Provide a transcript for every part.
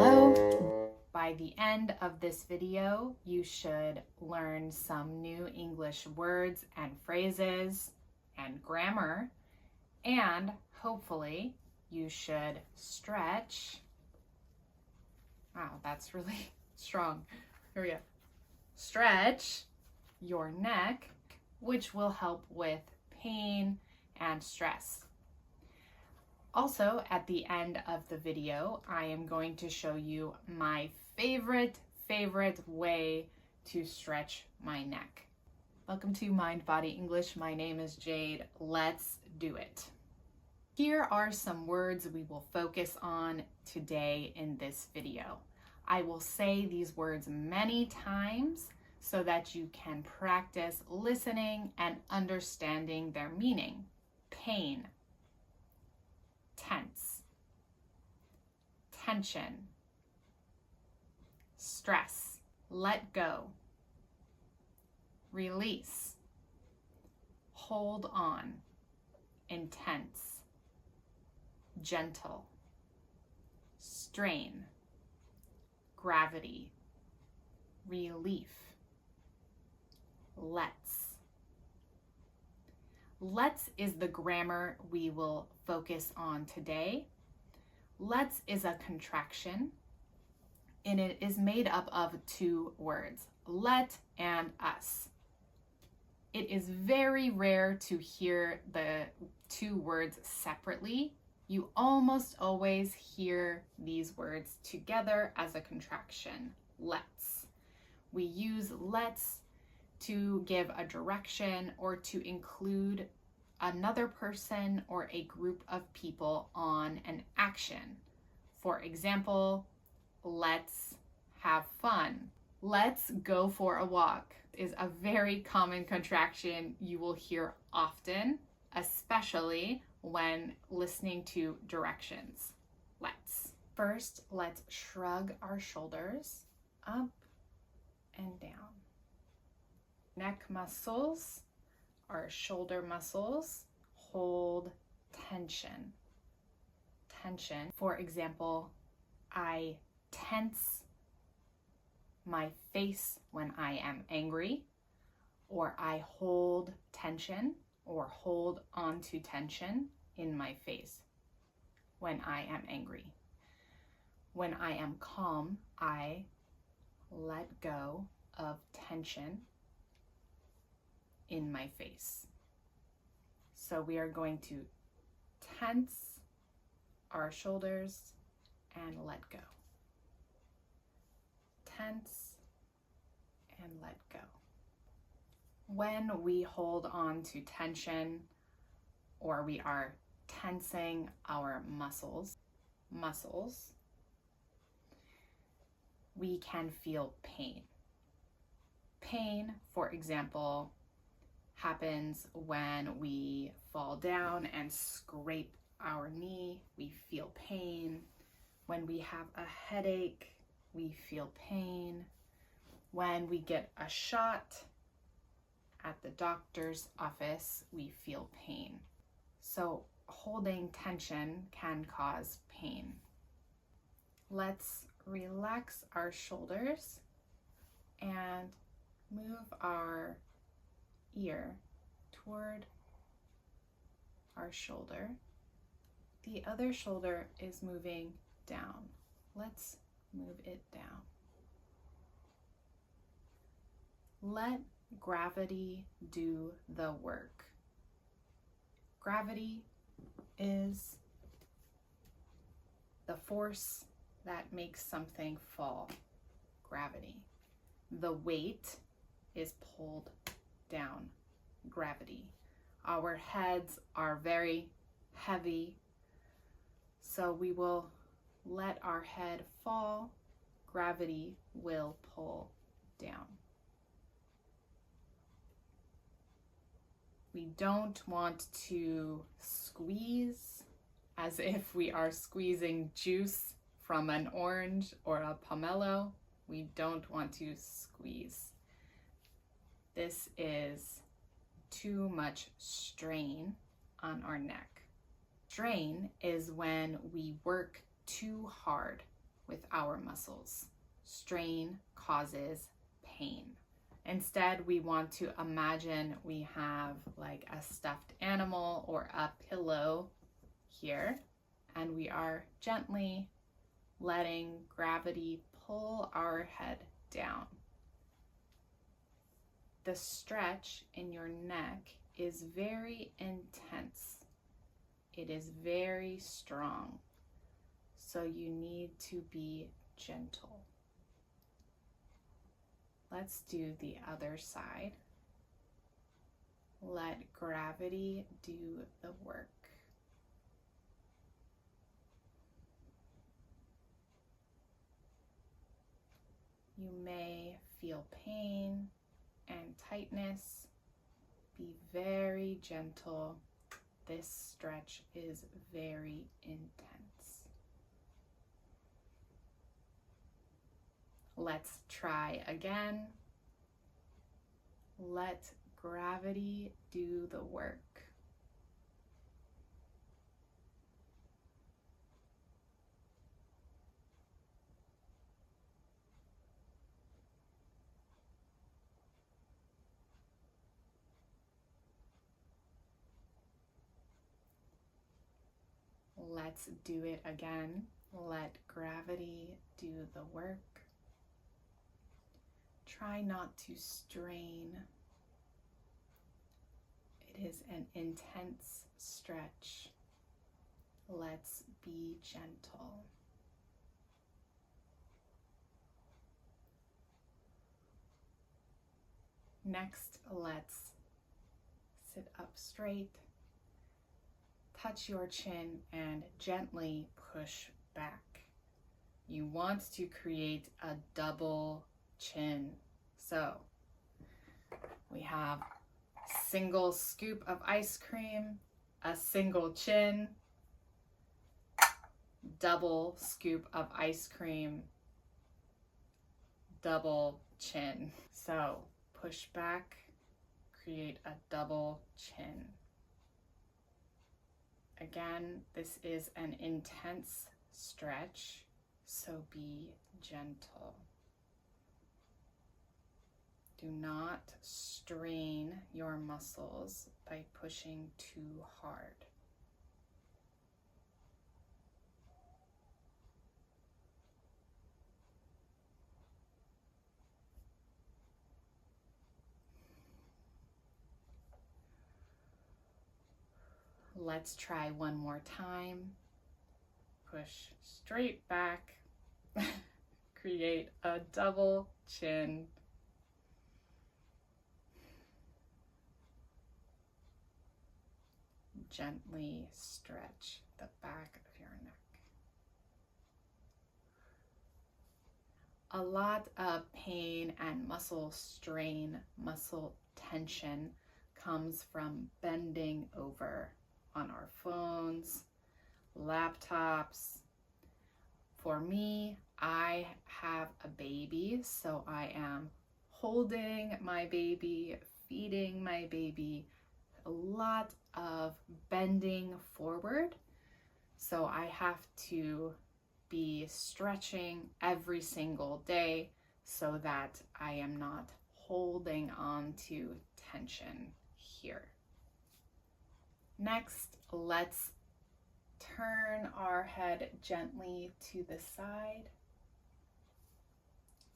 Hello! By the end of this video, you should learn some new English words and phrases and grammar, and hopefully you should stretch. Wow, that's really strong. Here we go. Stretch your neck, which will help with pain and stress. Also, at the end of the video, I am going to show you my favorite way to stretch my neck. Welcome to Mind Body English. My name is Jade. Let's do it. Here are some words we will focus on today in this video. I will say these words many times so that you can practice listening and understanding their meaning. Pain, tense, tension, stress, let go, release, hold on, intense, gentle, strain, gravity, relief, let's. Let's is the grammar we will focus on today. Let's is a contraction, and it is made up of two words, let and us. It is very rare to hear the two words separately. You almost always hear these words together as a contraction, let's. We use let's to give a direction or to include another person or a group of people on an action. For example, let's have fun. Let's go for a walk is a very common contraction you will hear often, especially when listening to directions. Let's. First, let's shrug our shoulders up and down. Neck muscles, our shoulder muscles, hold tension. Tension. For example, I tense my face when I am angry, or I hold tension or hold onto tension in my face when I am angry. When I am calm, I let go of tension in my face. So we are going to tense our shoulders and let go. Tense and let go. When we hold on to tension or we are tensing our muscles, we can feel pain. Pain, for example, happens when we fall down and scrape our knee. We feel pain. When we have a headache, we feel pain. When we get a shot at the doctor's office, we feel pain. So holding tension can cause pain. Let's relax our shoulders and move our ear toward our shoulder. The other shoulder is moving down. Let's move it down. Let gravity do the work. Gravity is the force that makes something fall. Gravity. The weight is pulled down. Gravity. Our heads are very heavy, so we will let our head fall. Gravity will pull down. We don't want to squeeze as if we are squeezing juice from an orange or a pomelo. We don't want to squeeze. This is too much strain on our neck. Strain is when we work too hard with our muscles. Strain causes pain. Instead, we want to imagine we have like a stuffed animal or a pillow here, and we are gently letting gravity pull our head down. The stretch in your neck is very intense. It is very strong. So you need to be gentle. Let's do the other side. Let gravity do the work. You may feel pain and tightness. Be very gentle. This stretch is very intense. Let's try again. Let gravity do the work. Let's do it again. Let gravity do the work. Try not to strain. It is an intense stretch. Let's be gentle. Next, let's sit up straight. Touch your chin and gently push back. You want to create a double chin. So we have a single scoop of ice cream, a single chin, double scoop of ice cream, double chin. So push back, create a double chin. Again, this is an intense stretch, so be gentle. Do not strain your muscles by pushing too hard. Let's try one more time. Push straight back. Create a double chin. Gently stretch the back of your neck. A lot of pain and muscle strain, muscle tension comes from bending over on our phones, laptops. For me, I have a baby, so I am holding my baby, feeding my baby, a lot of bending forward. So I have to be stretching every single day so that I am not holding on to tension here. Next, let's turn our head gently to the side.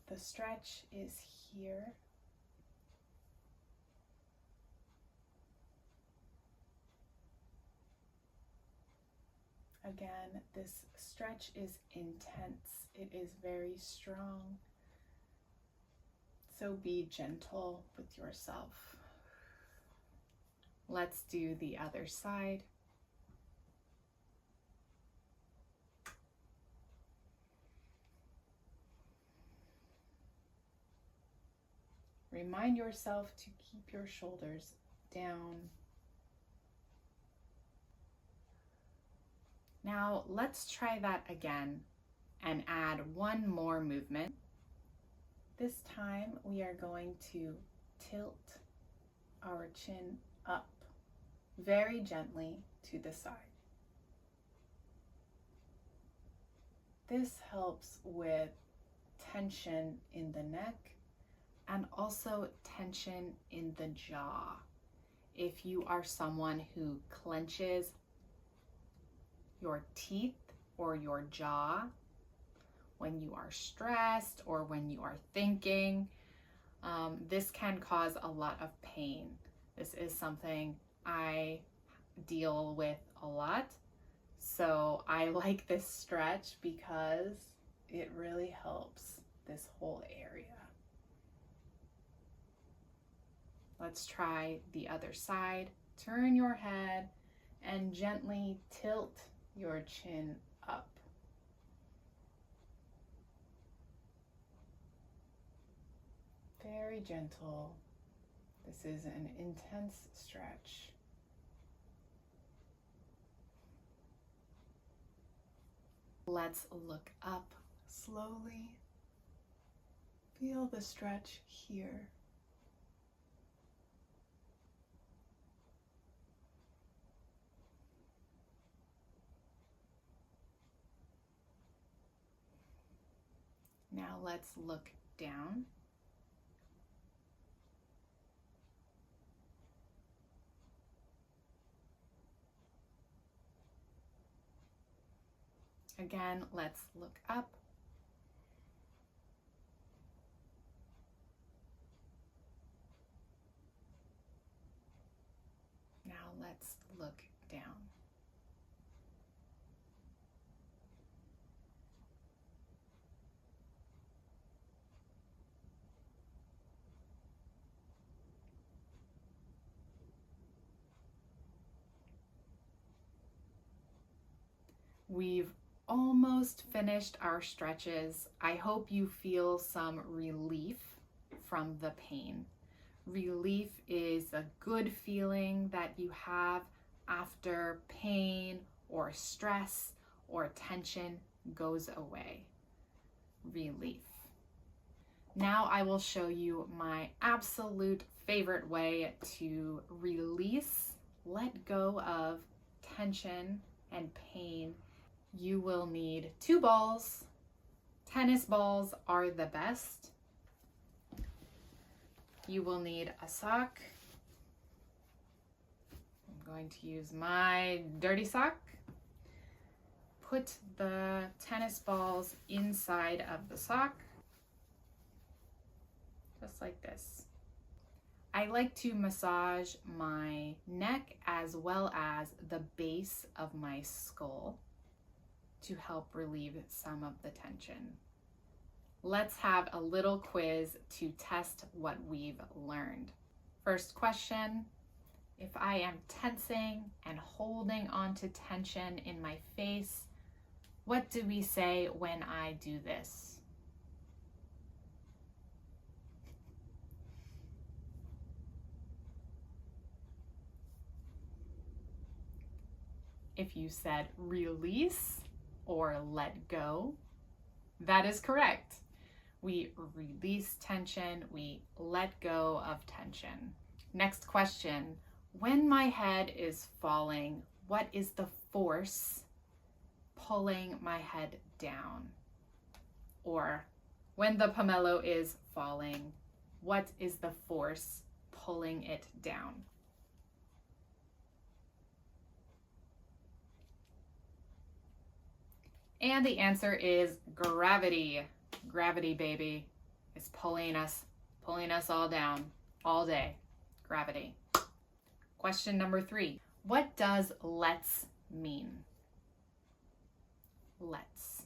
The stretch is here. Again, this stretch is intense. It is very strong. So be gentle with yourself. Let's do the other side. Remind yourself to keep your shoulders down. Now let's try that again and add one more movement. This time we are going to tilt our chin up very gently to the side. This helps with tension in the neck and also tension in the jaw. If you are someone who clenches your teeth or your jaw when you are stressed or when you are thinking, this can cause a lot of pain. This is something I deal with a lot. So I like this stretch because it really helps this whole area. Let's try the other side. Turn your head and gently tilt your chin up. Very gentle. This is an intense stretch. Let's look up slowly. Feel the stretch here. Now let's look down. Again, let's look up. Now let's look down. We've almost finished our stretches. I hope you feel some relief from the pain. Relief is a good feeling that you have after pain or stress or tension goes away. Relief. Now I will show you my absolute favorite way to release, let go of tension and pain. You will need 2 balls. Tennis balls are the best. You will need a sock. I'm going to use my dirty sock. Put the tennis balls inside of the sock, just like this. I like to massage my neck as well as the base of my skull to help relieve some of the tension. Let's have a little quiz to test what we've learned. First question, if I am tensing and holding on to tension in my face, what do we say when I do this? If you said release or let go, that is correct. We release tension, we let go of tension. Next question, when my head is falling, what is the force pulling my head down? Or when the pomelo is falling, what is the force pulling it down? And the answer is gravity. Gravity, baby, is pulling us all down all day. Gravity. Question number 3. What does let's mean? Let's.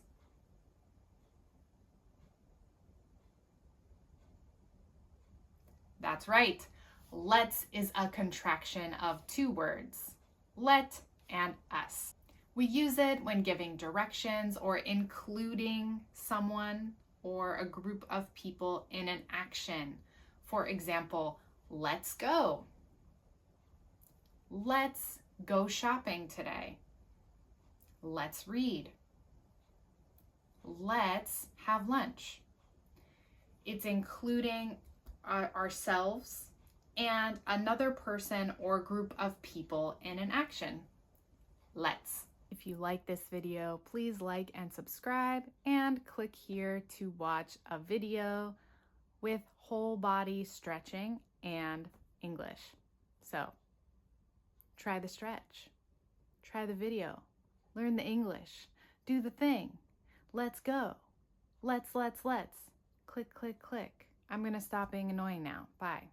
That's right. Let's is a contraction of 2 words, let and us. We use it when giving directions or including someone or a group of people in an action. For example, let's go. Let's go shopping today. Let's read. Let's have lunch. It's including ourselves and another person or group of people in an action. Let's. If you like this video, please like and subscribe, and click here to watch a video with whole body stretching and English. So try the stretch, try the video, learn the English, do the thing. Let's go. Let's. Click, click, click. I'm gonna stop being annoying now. Bye.